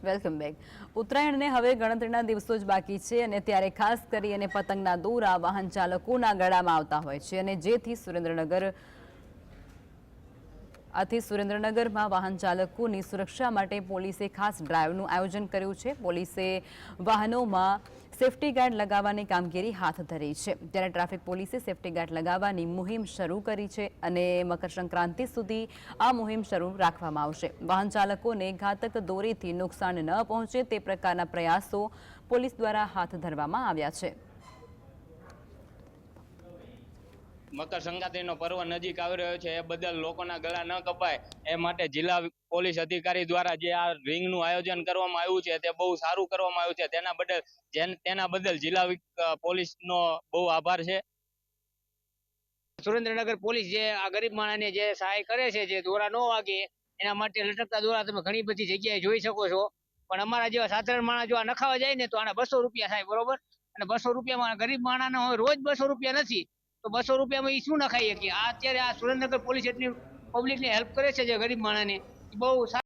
Welcome back. ઉત્તરાયણને હવે ગણતરીના દિવસો જ બાકી છે અને ત્યારે ખાસ કરી અને પતંગના દોરા વાહન ચાલકોના ગળામાં આવતા હોય છે અને જેથી સુરેન્દ્રનગરમાં વાહન ચાલકોની સુરક્ષા માટે પોલીસે ખાસ ડ્રાઈવનું આયોજન કર્યું છે. પોલીસે વાહનોમાં સેફટી ગાર્ડ લગાવવાની કામગીરી હાથ ધરી છે. ત્યારે ટ્રાફિક પોલીસે સેફટી ગાર્ડ લગાવવાની મુહિમ શરૂ કરી છે અને મકર સંક્રાંતિ સુધી આ મુહિમ શરૂ રાખવામાં આવશે. વાહન ચાલકોને ઘાતક દોરીથી નુકસાન ન પહોંચે તે પ્રકારના પ્રયાસો પોલીસ દ્વારા હાથ ધરવામાં આવ્યા છે. મકર સંક્રાંતિનો પર્વ નજીક આવી રહ્યો છે એ બદલ લોકોના ગળા ન કપાય એ માટે જિલ્લા પોલીસ અધિકારી દ્વારા જે આ રિંગનું આયોજન કરવામાં આવ્યું છે તે બહુ સારું કરવામાં આવ્યું છે. તેના બદલ જિલ્લા પોલીસનો બહુ આભાર છે. સુરેન્દ્રનગર પોલીસ જે આ ગરીબ માણસને જે સહાય કરે છે, જે દોરા ન વાગે એના માટે લટકતા દોરા તમે ઘણી બધી જગ્યાએ જોઈ શકો છો. પણ અમારા જેવા સાધારણ માણસ જો આ નખાવા જાય ને તો આના 200 રૂપિયા થાય, બરોબર? અને 200 રૂપિયામાં ગરીબ માણસને રોજ 200 રૂપિયા નથી, તો 200 રૂપિયામાં એ શું નખાઈએ કે અત્યારે આ સુરેન્દ્રનગર પોલીસ એટલી પબ્લિકને હેલ્પ કરે છે જે ગરીબ માણસને બહુ